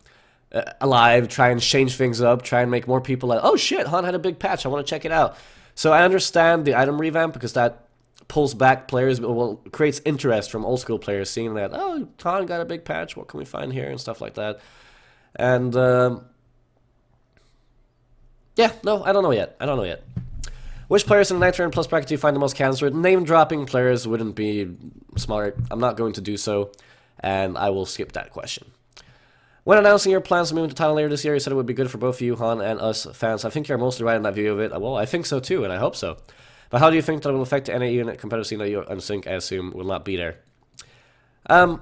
S1: alive, try and change things up, try and make more people like, oh shit, Han had a big patch, I want to check it out. So I understand the item revamp, because that pulls back players, well, creates interest from old school players, seeing that, oh, Han got a big patch, what can we find here, and stuff like that. And, yeah, no, I don't know yet. Which players in the Nitro and Plus bracket do you find the most cancer? Name-dropping players wouldn't be smart. I'm not going to do so, and I will skip that question. When announcing your plans to move to Thailand later this year, you said it would be good for both you, Han, and us fans. I think you're mostly right in that view of it. Well, I think so too, and I hope so. But how do you think that it will affect the NAU and competitive scene that you and Sync, I assume, will not be there? I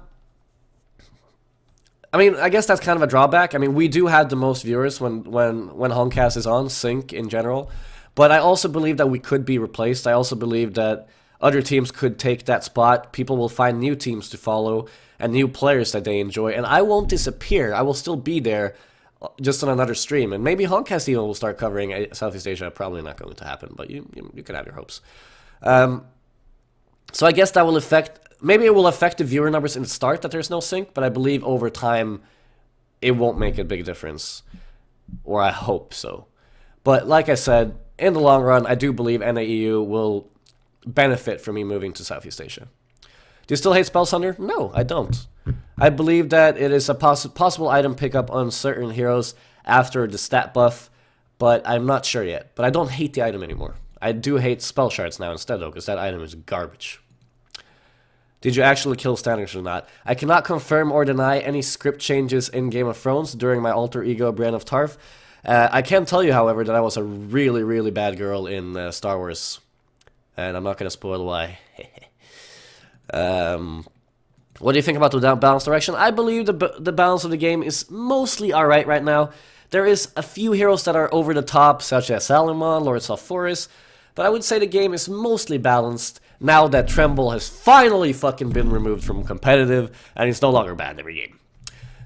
S1: mean, I guess that's kind of a drawback. I mean, we do have the most viewers when Honcast is on, Sync in general. But I also believe that we could be replaced. I also believe that other teams could take that spot. People will find new teams to follow and new players that they enjoy. And I won't disappear. I will still be there, just on another stream. And maybe Honcast even will start covering Southeast Asia. Probably not going to happen, but you can have your hopes. So I guess that will affect... Maybe it will affect the viewer numbers in the start that there's no sync, but I believe over time it won't make a big difference. Or I hope so. But like I said... in the long run, I do believe NAEU will benefit from me moving to Southeast Asia. Do you still hate Spell Sunder? No, I don't. I believe that it is a possible item pickup on certain heroes after the stat buff, but I'm not sure yet. But I don't hate the item anymore. I do hate Spell Shards now instead, though, because that item is garbage. Did you actually kill standards or not? I cannot confirm or deny any script changes in Game of Thrones during my alter ego Brienne of Tarth. I can tell you, however, that I was a really, really bad girl in Star Wars. And I'm not going to spoil why. What do you think about the balanced direction? I believe the balance of the game is mostly alright right now. There is a few heroes that are over the top, such as Salamon, Lords of Forest, but I would say the game is mostly balanced now that Tremble has finally fucking been removed from competitive, and he's no longer banned every game.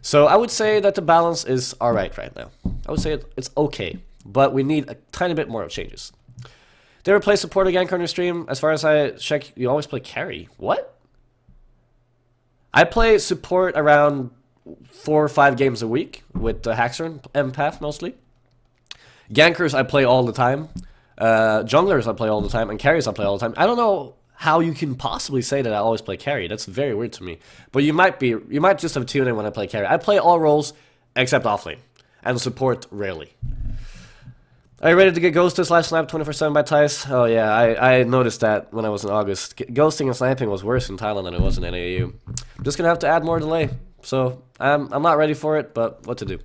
S1: So I would say that the balance is alright right now. I would say it's okay, but we need a tiny bit more of changes. Did you ever play support or gank on your stream? As far as I check, you always play carry. What? I play support around 4 or 5 games a week with Haxor and Empath mostly. Gankers I play all the time. Junglers I play all the time, and carries I play all the time. I don't know how you can possibly say that I always play carry. That's very weird to me. But you might just have tuned in when I play carry. I play all roles except offlane, and support rarely. Are you ready to get ghosted / sniped 24/7 by Thais? Oh yeah, I noticed that when I was in August. Ghosting and sniping was worse in Thailand than it was in NAU. I'm just gonna have to add more delay. So I'm not ready for it, but what to do?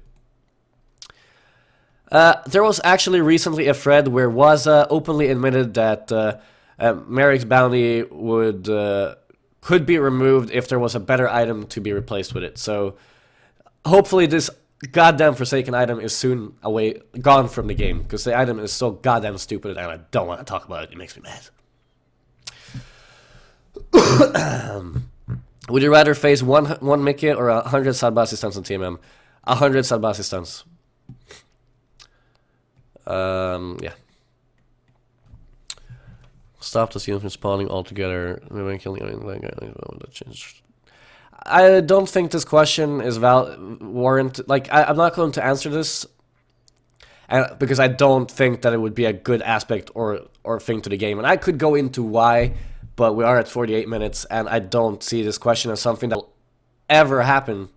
S1: There was actually recently a thread where Waza openly admitted that Merrick's bounty could be removed if there was a better item to be replaced with it. So hopefully this goddamn Forsaken item is soon gone from the game, because the item is so goddamn stupid and I don't want to talk about it. It makes me mad. Would you rather face one Mickey or 100 Sadbasi stunts on TMM? 100 Sadbasi stunts. Yeah. Stop the scenes from spawning altogether. I don't think this question is warranted. Like, I'm not going to answer this, because I don't think that it would be a good aspect or thing to the game. And I could go into why, but we are at 48 minutes, and I don't see this question as something that will ever happen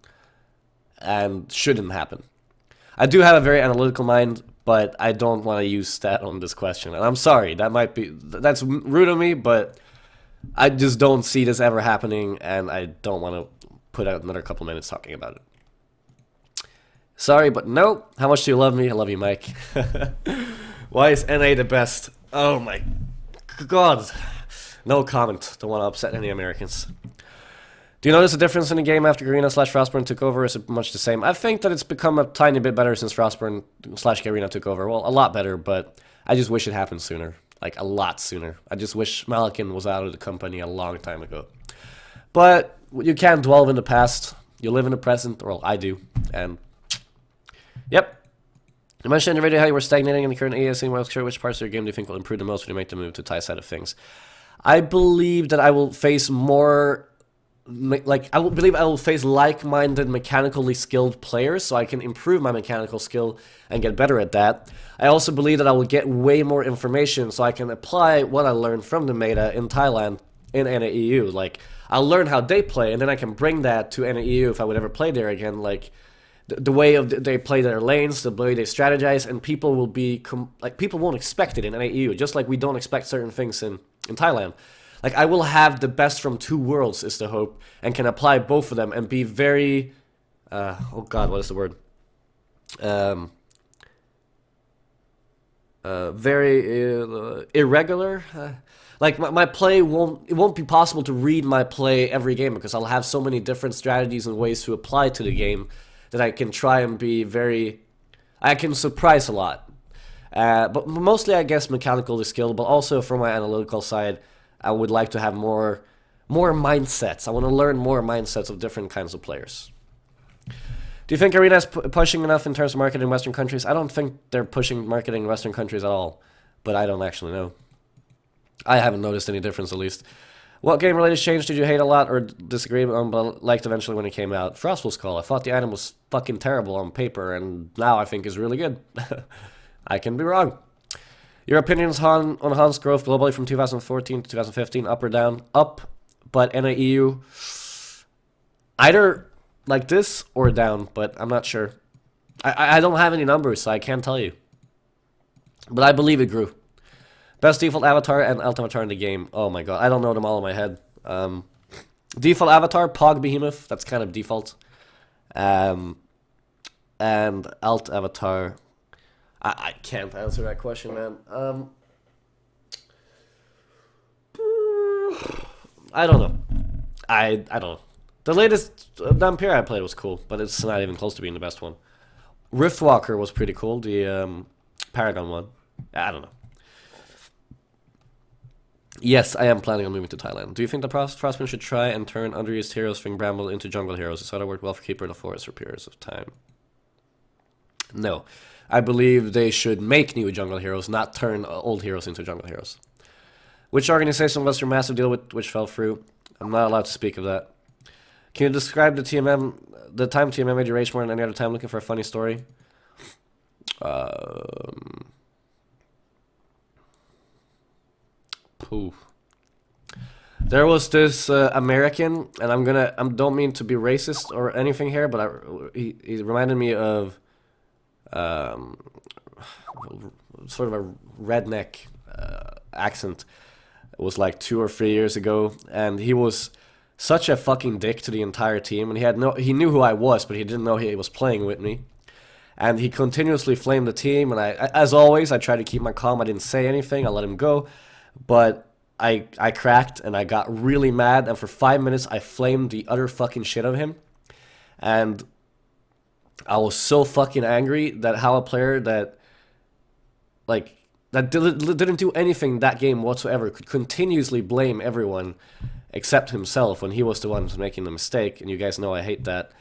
S1: and shouldn't happen. I do have a very analytical mind, but I don't want to use that on this question. And I'm sorry, that's rude of me, but I just don't see this ever happening, and I don't want to put out another couple minutes talking about it. Sorry, but no. How much do you love me? I love you, Mike. Why is NA the best? Oh my god. No comment. Don't want to upset any Americans. Do you notice a difference in the game after Garena / Frostburn took over? Is it much the same? I think that it's become a tiny bit better since Frostburn / Garena took over. Well, a lot better, but I just wish it happened sooner. Like, a lot sooner. I just wish Malakin was out of the company a long time ago. But you can't dwell in the past. You live in the present, or well, I do. And, yep. You mentioned in the video how you were stagnating in the current AS scene. Well, sure, which parts of your game do you think will improve the most when you make the move to Thai side of things? I believe that I will face more... I will face like-minded, mechanically skilled players, so I can improve my mechanical skill and get better at that. I also believe that I will get way more information, so I can apply what I learned from the meta in Thailand in NAEU. Like, I'll learn how they play, and then I can bring that to NAEU if I would ever play there again. Like, the way they play their lanes, the way they strategize, and people will be people won't expect it in NAEU, just like we don't expect certain things in Thailand. Like, I will have the best from two worlds, is the hope, and can apply both of them and be very, oh god, what is the word? Very irregular. Like, my play it won't be possible to read my play every game, because I'll have so many different strategies and ways to apply to the game that I can try and be I can surprise a lot. But mostly, I guess, mechanical skill, but also from my analytical side, I would like to have more mindsets. I want to learn more mindsets of different kinds of players. Do you think Arena is pushing enough in terms of marketing in Western countries? I don't think they're pushing marketing in Western countries at all, but I don't actually know. I haven't noticed any difference, at least. What game-related change did you hate a lot or disagree on, but liked eventually when it came out? Frostwolf's Call. I thought the item was fucking terrible on paper, and now I think is really good. I can be wrong. Your opinions on Han's growth globally from 2014 to 2015, up or down? Up, but in a EU, either like this or down, but I'm not sure. I don't have any numbers, so I can't tell you. But I believe it grew. Best default avatar and ultimate avatar in the game. Oh my god, I don't know them all in my head. Default avatar, Pog Behemoth, that's kind of default. And alt avatar, I can't answer that question, man. I don't know. I don't know. The latest Vampire I played was cool, but it's not even close to being the best one. Riftwalker was pretty cool, the Paragon one. I don't know. Yes, I am planning on moving to Thailand. Do you think the Frostman should try and turn underused heroes from Bramble into jungle heroes? It's how it worked well for Keeper of the Forest for periods of time. No. I believe they should make new jungle heroes, not turn old heroes into jungle heroes. Which organization was your massive deal with which fell through? I'm not allowed to speak of that. Can you describe the time TMM made you rage more than any other time looking for a funny story? Poof. There was this American, and I don't mean to be racist or anything here, but he reminded me of sort of a redneck accent. It was like 2 or 3 years ago, and he was such a fucking dick to the entire team, and he knew who I was, but he didn't know he was playing with me. And he continuously flamed the team, and as always, I tried to keep my calm. I didn't say anything. I let him go, but I cracked, and I got really mad, and for 5 minutes, I flamed the utter fucking shit out of him. And I was so fucking angry that how a player that, like, that didn't do anything that game whatsoever could continuously blame everyone except himself when he was the one who was making the mistake, and you guys know I hate that,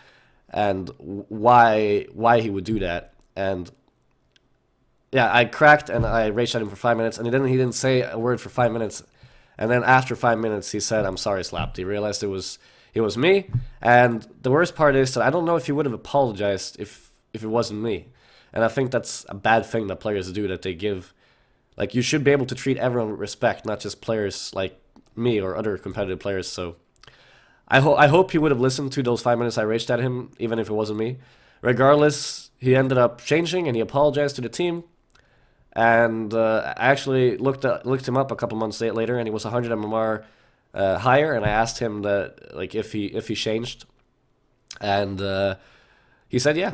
S1: and why he would do that. And yeah, I cracked and I raged at him for 5 minutes, and he didn't say a word for 5 minutes, and then after 5 minutes he said, "I'm sorry, Zlapped." He realized it was me, and the worst part is that I don't know if he would have apologized if it wasn't me, and I think that's a bad thing that players do, that they give, like, you should be able to treat everyone with respect, not just players like me or other competitive players. So I hope he would have listened to those 5 minutes I raged at him, even if it wasn't me. Regardless, he ended up changing and he apologized to the team. And I actually looked him up a couple months later, and he was 100 MMR higher. And I asked him that, like, if he changed, and he said yeah.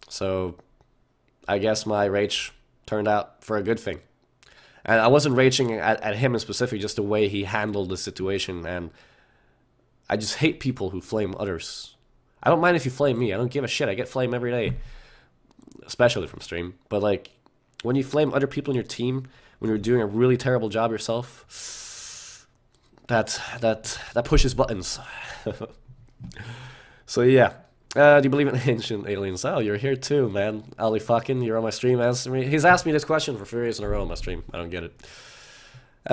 S1: So I guess my rage turned out for a good thing. And I wasn't raging at him in specific, just the way he handled the situation. And I just hate people who flame others. I don't mind if you flame me. I don't give a shit. I get flame every day, especially from stream. But, like, when you flame other people in your team, when you're doing a really terrible job yourself, that pushes buttons. So yeah. Do you believe in ancient aliens? Oh, you're here too, man. Ali fucking, you're on my stream. Answer me. He's asked me this question for 3 years in a row on my stream. I don't get it.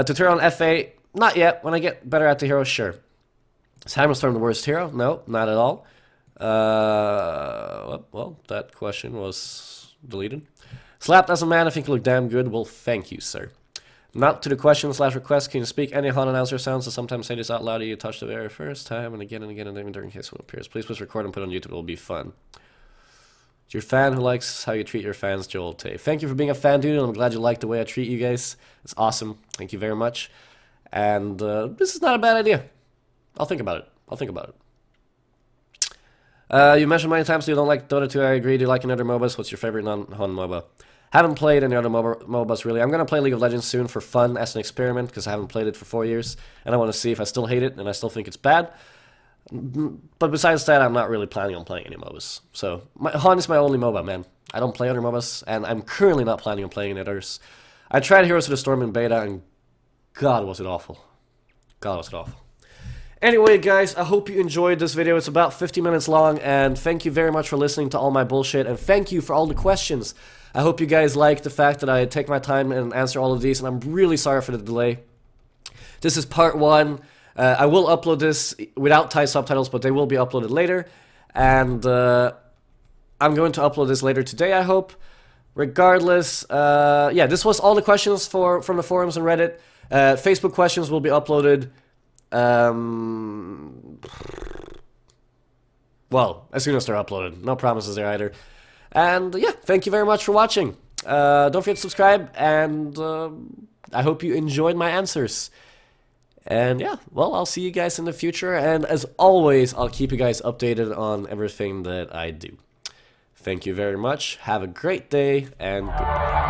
S1: Tutorial on FA? Not yet. When I get better at the hero, sure. Is Hammerstorm the worst hero? No, not at all. Well, that question was deleted. Zlapped as a man, I think you look damn good. Well, thank you, sir. Not to the question/request. Can you speak any Han announcer sounds? I sometimes say this out loud. You touch the very first time and again, and even during case one appears. Please record and put it on YouTube. It will be fun. You're a fan who likes how you treat your fans, Joel Tay. Thank you for being a fan, dude. And I'm glad you like the way I treat you guys. It's awesome. Thank you very much. And this is not a bad idea. I'll think about it. You mentioned many times you don't like Dota 2. I agree. Do you like any other MOBAs? What's your favorite non-Han MOBA? Haven't played any other MOBAs really. I'm going to play League of Legends soon for fun as an experiment, because I haven't played it for 4 years, and I want to see if I still hate it and I still think it's bad. But besides that, I'm not really planning on playing any MOBAs. So Han is my only MOBA, man. I don't play other MOBAs, and I'm currently not planning on playing any others. I tried Heroes of the Storm in beta, and God was it awful. God was it awful. Anyway, guys, I hope you enjoyed this video. It's about 50 minutes long, and thank you very much for listening to all my bullshit, and thank you for all the questions. I hope you guys like the fact that I take my time and answer all of these, and I'm really sorry for the delay. This is part 1. I will upload this without Thai subtitles, but they will be uploaded later, and I'm going to upload this later today, I hope. regardless, yeah, this was all the questions from the forums and Reddit. Facebook questions will be uploaded. Well, as soon as they're uploaded. No promises there either. And yeah, thank you very much for watching. Don't forget to subscribe, and I hope you enjoyed my answers. And yeah, well, I'll see you guys in the future, and as always, I'll keep you guys updated on everything that I do. Thank you very much, have a great day, and goodbye.